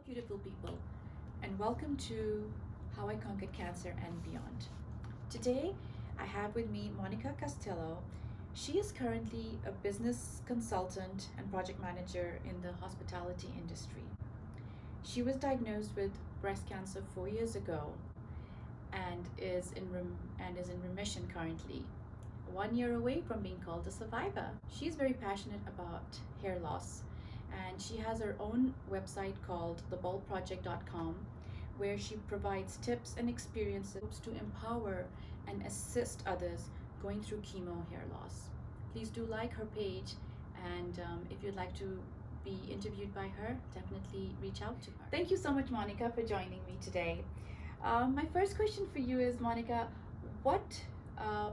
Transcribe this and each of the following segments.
beautiful people, and welcome to How I Conquered Cancer and Beyond. Today, I have with me Monica Castillo. She is currently a business consultant and project manager in the hospitality industry. She was diagnosed with breast cancer 4 years ago and is in remission currently. 1 year away from being called a survivor. She's very passionate about hair loss, and she has her own website called theboldproject.com, where she provides tips and experiences to empower and assist others going through chemo hair loss. Please do like her page, and if you'd like to be interviewed by her, definitely reach out to her. Thank you so much, Monica, for joining me today. My first question for you is, Monica, what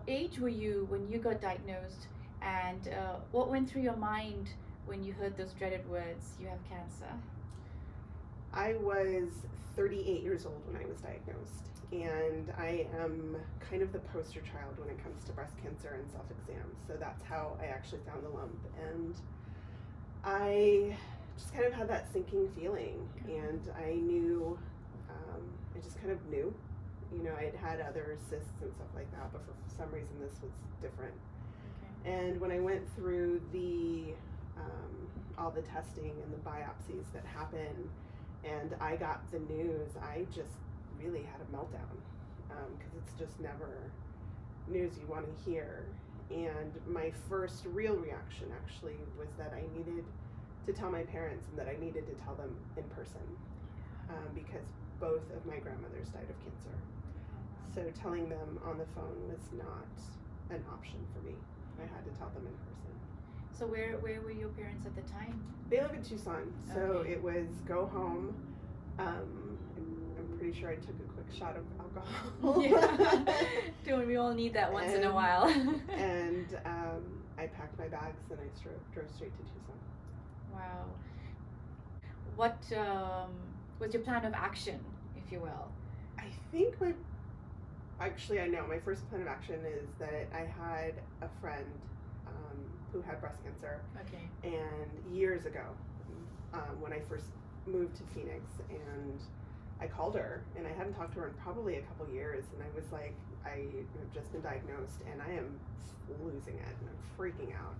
age were you when you got diagnosed, and what went through your mind when you heard those dreaded words, you have cancer? I was 38 years old when I was diagnosed, and I am kind of the poster child when it comes to breast cancer and self-exams. So that's how I actually found the lump, and I just kind of had that sinking feeling, and I knew, I just kind of knew. You know, I had had other cysts and stuff like that, but for some reason this was different. Okay. And when I went through all the testing and the biopsies that happen, and I got the news, I just really had a meltdown, because it's just never news you want to hear. And my first real reaction actually was that I needed to tell my parents, and that I needed to tell them in person, because both of my grandmothers died of cancer. So telling them on the phone was not an option for me. I had to tell them in person. So where were your parents at the time? They live in Tucson, so Okay. it was go home. I'm pretty sure I took a quick shot of alcohol. Yeah. Don't we all need that once in a while? And I packed my bags and I drove straight to Tucson. Wow. What was your plan of action, if you will? I think I know my first plan of action is that I had a friend who had breast cancer. Okay. And years ago, when I first moved to Phoenix, and I called her, and I hadn't talked to her in probably a couple years, and I was like, I have just been diagnosed and I am losing it and I'm freaking out.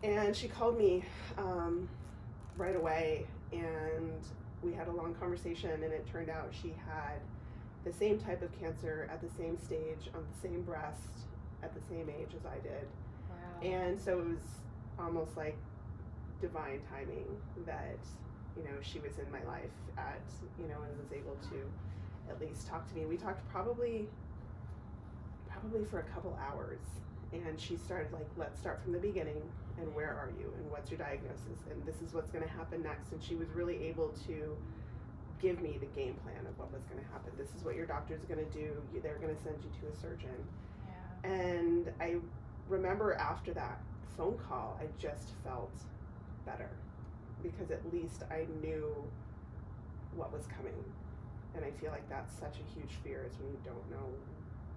Yeah. And she called me right away, and we had a long conversation, and it turned out she had the same type of cancer at the same stage on the same breast at the same age as I did. Wow. And so it was almost like divine timing that, you know, she was in my life at, you know, and was able to at least talk to me. We talked probably for a couple hours, and she started like, let's start from the beginning, and where are you, and what's your diagnosis, and this is what's going to happen next. And she was really able to give me the game plan of what was going to happen. This is what your doctor's going to do. They're going to send you to a surgeon. Yeah. And I remember after that phone call, I just felt better, because at least I knew what was coming. And I feel like that's such a huge fear, is when you don't know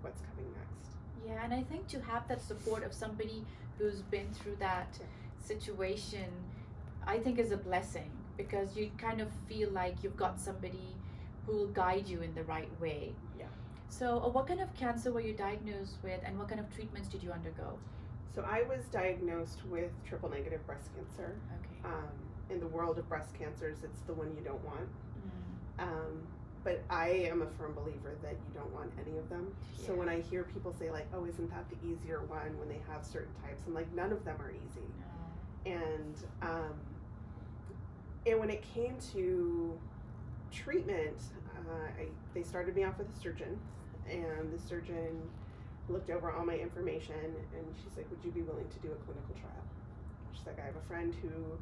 what's coming next. Yeah, and I think to have that support of somebody who's been through that situation, I think is a blessing, because you kind of feel like you've got somebody who will guide you in the right way. Yeah. So what kind of cancer were you diagnosed with, and what kind of treatments did you undergo? So I was diagnosed with triple negative breast cancer. Okay. In the world of breast cancers, it's the one you don't want. Mm. But I am a firm believer that you don't want any of them. So Yeah. when I hear people say like, oh, isn't that the easier one when they have certain types? I'm like, none of them are easy. No. And when it came to treatment, they started me off with a surgeon, and the surgeon looked over all my information, and she's like, would you be willing to do a clinical trial? She's like, I have a friend who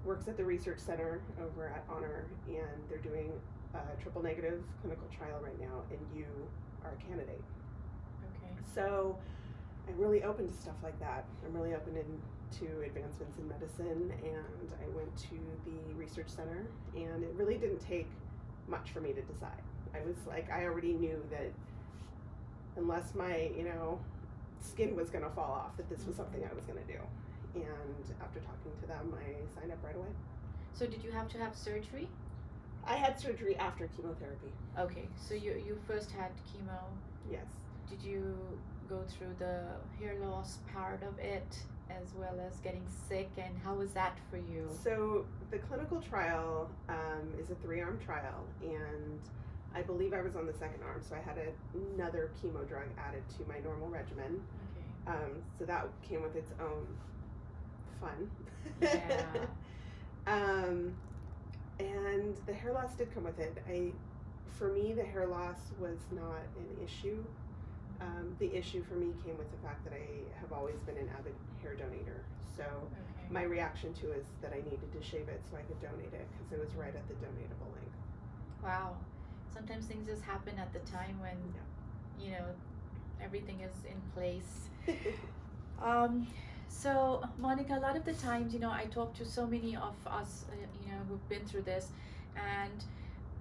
works at the research center over at Honor, and they're doing a triple negative clinical trial right now, and you are a candidate. Okay. So I'm really open to stuff like that. I'm really open to advancements in medicine, and I went to the research center, and it really didn't take much for me to decide. I was like, I already knew that unless my, you know, skin was going to fall off, that this was something I was going to do. And after talking to them, I signed up right away. So did you have to have surgery? I had surgery after chemotherapy. Okay, so you first had chemo. Yes. Did you go through the hair loss part of it as well as getting sick, and how was that for you? So the clinical trial is a 3-arm trial, and I believe I was on the second arm, so I had another chemo drug added to my normal regimen. Okay. So that came with its own fun. Yeah. And the hair loss did come with it. For me, the hair loss was not an issue. The issue for me came with the fact that I have always been an avid hair donator. So Okay. my reaction to is that I needed to shave it so I could donate it because it was right at the donatable length. Wow. Sometimes things just happen at the time when you know everything is in place. So Monica, a lot of the times, I talk to so many of us, who've been through this, and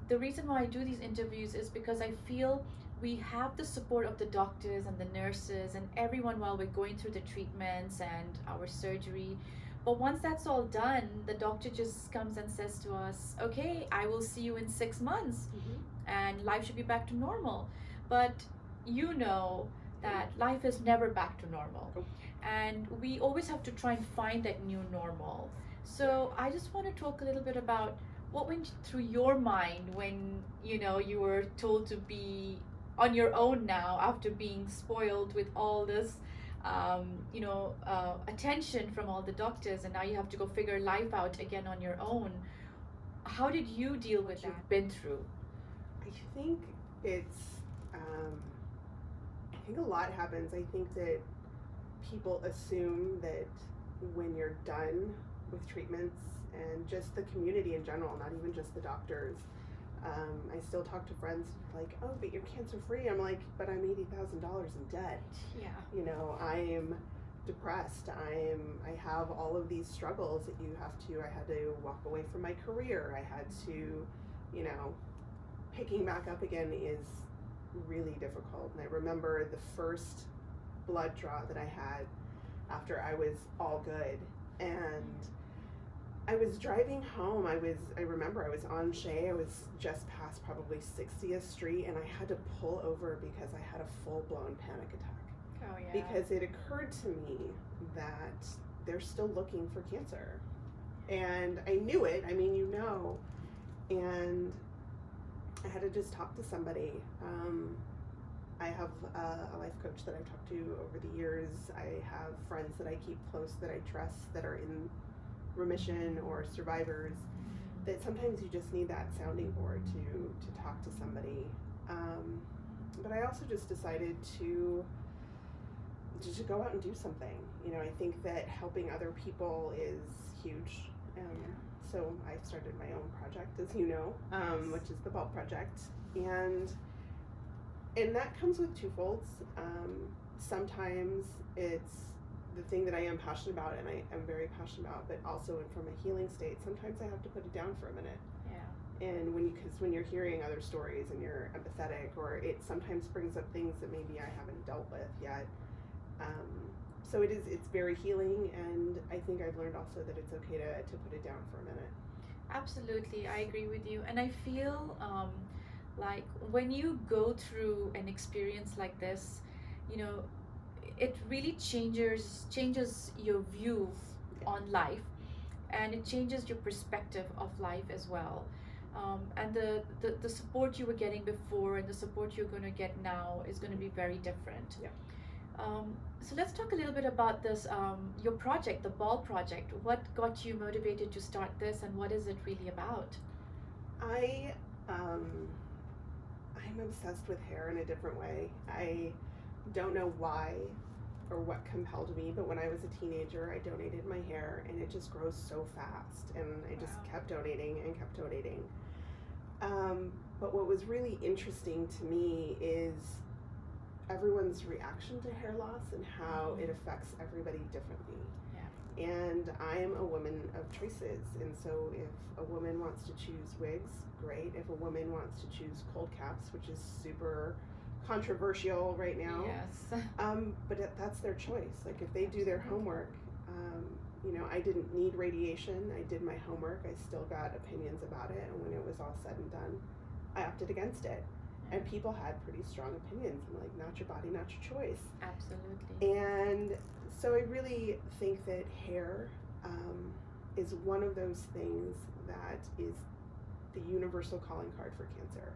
the reason why I do these interviews is because I feel we have the support of the doctors and the nurses and everyone while we're going through the treatments and our surgery. But once that's all done, the doctor just comes and says to us, okay, I will see you in 6 months and life should be back to normal. But you know that life is never back to normal. Nope. And we always have to try and find that new normal. So I just want to talk a little bit about what went through your mind when you were told to be on your own now after being spoiled with all this attention from all the doctors, and now you have to go figure life out again on your own. How did you deal with that you've been through? I think I think a lot happens. I think that people assume that when you're done with treatments and just the community in general, not even just the doctors. I still talk to friends like, oh, but you're cancer free. I'm like, but I'm $80,000 in debt. Yeah. I'm depressed. I have all of these struggles that you have to. I had to walk away from my career. I had to, picking back up again is really difficult. And I remember the first blood draw that I had after I was all good, and I was driving home. I remember I was on Shea. I was just past probably 60th Street, and I had to pull over because I had a full-blown panic attack. Oh, yeah. Because it occurred to me that they're still looking for cancer. And I knew it. I mean, and I had to just talk to somebody. I have a life coach that I've talked to over the years. I have friends that I keep close that I trust that are in remission or survivors, that sometimes you just need that sounding board to talk to somebody. But I also just decided to go out and do something. I think that helping other people is huge. So I started my own project, as you know, which is the Ball Project. And that comes with twofolds. Sometimes it's the thing that I am passionate about and I am very passionate about, but also from a healing state, sometimes I have to put it down for a minute. Yeah. And when you're hearing other stories and you're empathetic, or it sometimes brings up things that maybe I haven't dealt with yet. So it's very healing, and I think I've learned also that it's okay to put it down for a minute. Absolutely, I agree with you. And I feel like when you go through an experience like this, it really changes your view on life, and it changes your perspective of life as well. And the support you were getting before and the support you're going to get now is going to be very different. Yeah. So let's talk a little bit about this, your project, the Ball Project. What got you motivated to start this, and what is it really about? I'm obsessed with hair in a different way. I don't know why or what compelled me, but when I was a teenager, I donated my hair, and it just grows so fast, and I just kept donating and kept donating. But what was really interesting to me is everyone's reaction to hair loss and how it affects everybody differently. Yeah. And I am a woman of choices, and so if a woman wants to choose wigs, great. If a woman wants to choose cold caps, which is super controversial right now, Yes. but that's their choice. Like if they do their homework, I didn't need radiation. I did my homework. I still got opinions about it. And when it was all said and done, I opted against it. And people had pretty strong opinions. I'm like, not your body, not your choice. Absolutely. And so I really think that hair is one of those things that is the universal calling card for cancer.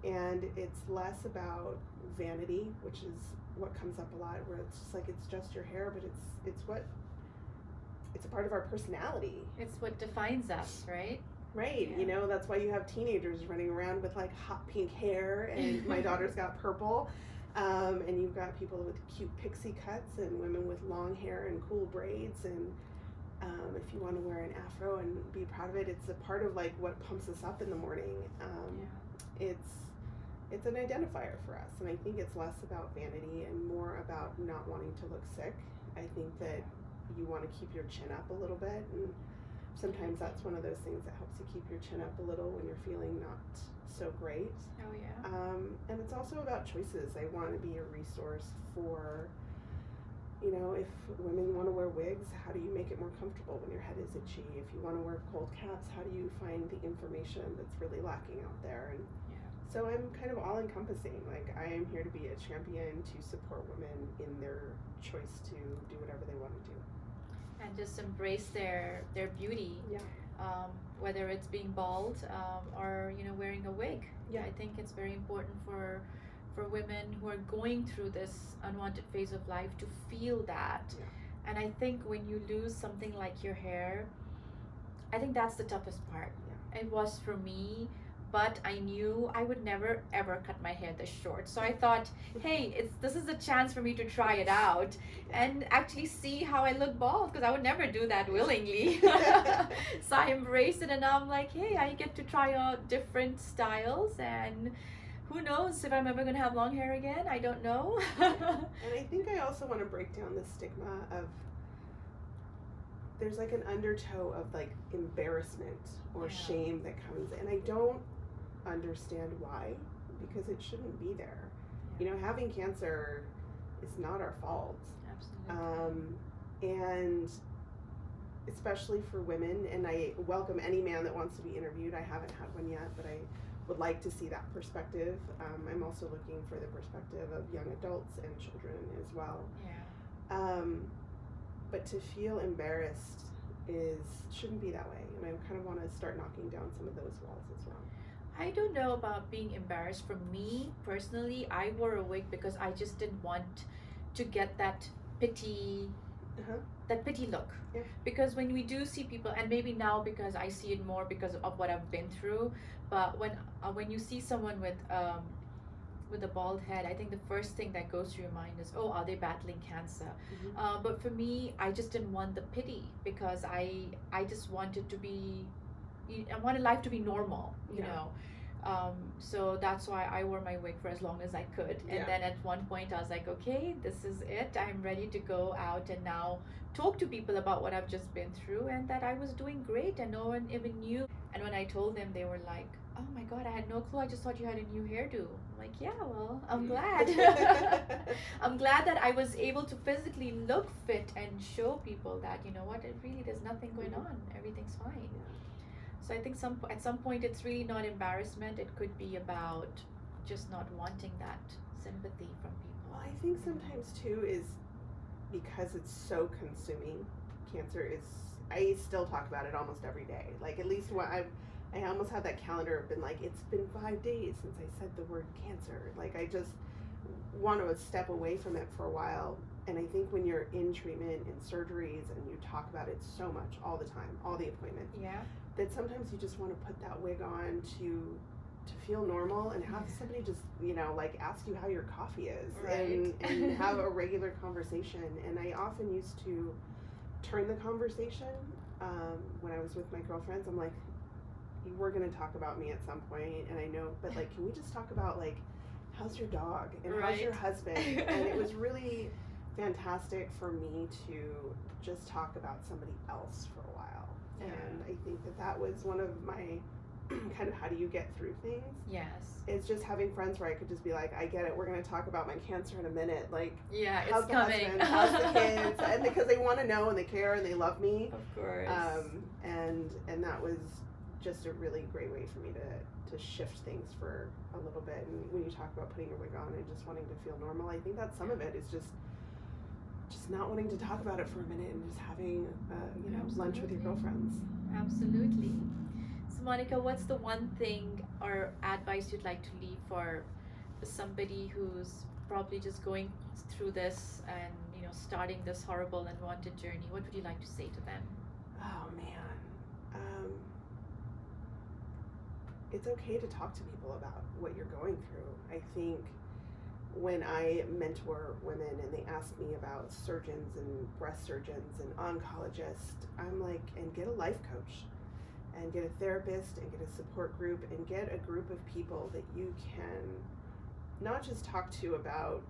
And it's less about vanity, which is what comes up a lot, where it's just like, it's just your hair, but it's a part of our personality. It's what defines us, right? Right. Yeah. That's why you have teenagers running around with like hot pink hair, and my daughter's got purple. And you've got people with cute pixie cuts and women with long hair and cool braids. And if you want to wear an afro and be proud of it, it's a part of like what pumps us up in the morning. It's an identifier for us. And I think it's less about vanity and more about not wanting to look sick. I think that you want to keep your chin up a little bit, and sometimes that's one of those things that helps you keep your chin up a little when you're feeling not so great. Oh yeah. And it's also about choices. I want to be a resource for, if women want to wear wigs, how do you make it more comfortable when your head is itchy? If you want to wear cold caps, how do you find the information that's really lacking out there? And so I'm kind of all encompassing. Like, I am here to be a champion to support women in their choice to do whatever they want to do. And just embrace their beauty. Yeah. Whether it's being bald or wearing a wig. Yeah. I think it's very important for women who are going through this unwanted phase of life to feel that. Yeah. And I think when you lose something like your hair, I think that's the toughest part. Yeah. It was for me, but I knew I would never ever cut my hair this short. So I thought, hey, this is a chance for me to try it out and actually see how I look bald, because I would never do that willingly. So I embraced it, and now I'm like, hey, I get to try out different styles, and who knows if I'm ever gonna have long hair again. I don't know. And I think I also want to break down the stigma of, there's like an undertow of like embarrassment or shame that comes, and I don't understand why, because it shouldn't be there. Having cancer is not our fault. Absolutely. And especially for women, and I welcome any man that wants to be interviewed. I haven't had one yet, but I would like to see that perspective. I'm also looking for the perspective of young adults and children as well. Yeah. But to feel embarrassed shouldn't be that way, and I kind of want to start knocking down some of those walls as well. I don't know about being embarrassed. For me personally, I wore a wig because I just didn't want to get that pity look. Yeah. Because when we do see people, and maybe now because I see it more because of what I've been through, but when you see someone with a bald head, I think the first thing that goes through your mind is, oh, are they battling cancer? Mm-hmm. But for me, I just didn't want the pity, because I just wanted I wanted life to be normal, you know. So that's why I wore my wig for as long as I could. And then at one point I was like, okay, this is it. I'm ready to go out and now talk to people about what I've just been through, and that I was doing great and no one even knew. And when I told them, they were like, oh my God, I had no clue. I just thought you had a new hairdo. I'm like, yeah, well, I'm glad. I'm glad that I was able to physically look fit and show people that, you know what, there's nothing going on. Everything's fine. So I think at some point it's really not embarrassment. It could be about just not wanting that sympathy from people. Well, I think sometimes too is because it's so consuming. Cancer is, I still talk about it almost every day. Like, at least when I almost have that calendar of been like, it's been 5 days since I said the word cancer. Like, I just want to step away from it for a while. And I think when you're in treatment and surgeries and you talk about it so much all the time, all the appointments, that sometimes you just want to put that wig on to feel normal and have somebody just, like, ask you how your coffee is, right. and have a regular conversation. And I often used to turn the conversation when I was with my girlfriends. I'm like, we're going to talk about me at some point, and I know, but like, can we just talk about, like, how's your dog and how's your husband? And it was really fantastic for me to just talk about somebody else for a while. And I think that was one of my kind of how do you get through things. Yes. It's just having friends where I could just be like, I get it, we're going to talk about my cancer in a minute. Like, Yeah, how's it's the coming. husband? How's the kids? And because they want to know and they care and they love me. Of course. And that was just a really great way for me to shift things for a little bit. And when you talk about putting your wig on and just wanting to feel normal, I think that some of it is just not wanting to talk about it for a minute and just having lunch with your girlfriends. Absolutely. So Monica, what's the one thing or advice you'd like to leave for somebody who's probably just going through this and starting this horrible and unwanted journey? What would you like to say to them? Oh man, it's okay to talk to people about what you're going through. I think when I mentor women and they ask me about surgeons and breast surgeons and oncologists, I'm like, and get a life coach and get a therapist and get a support group and get a group of people that you can not just talk to about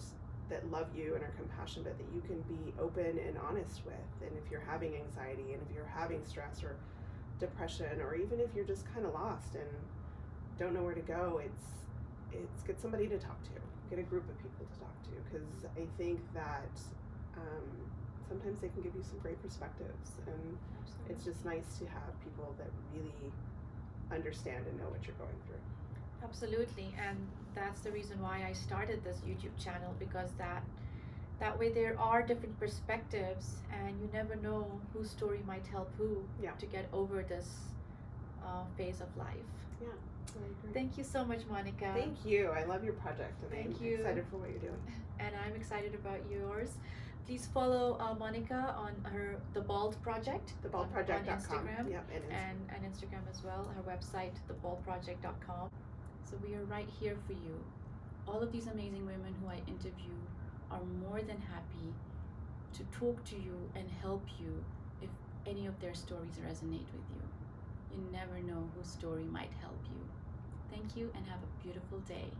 that love you and are compassionate, but that you can be open and honest with. And if you're having anxiety and if you're having stress or depression, or even if you're just kind of lost and don't know where to go, it's get somebody to talk to, get a group of people to talk to, because I think that sometimes they can give you some great perspectives, and Absolutely. it's just nice to have people that really understand and know what you're going through. Absolutely, and that's the reason why I started this YouTube channel, because that way there are different perspectives, and you never know whose story might help who to get over this phase of life. Yeah, I agree. Thank you so much, Monica. Thank you. I love your project, and Thank I'm you. excited for what you're doing. And I'm excited about yours. Please follow Monica on The Bald Project. TheBaldProject.com. On Instagram. Yep, and Instagram as well. Her website, thebaldproject.com. So we are right here for you. All of these amazing women who I interview are more than happy to talk to you and help you if any of their stories resonate with you. You never know whose story might help you. Thank you and have a beautiful day.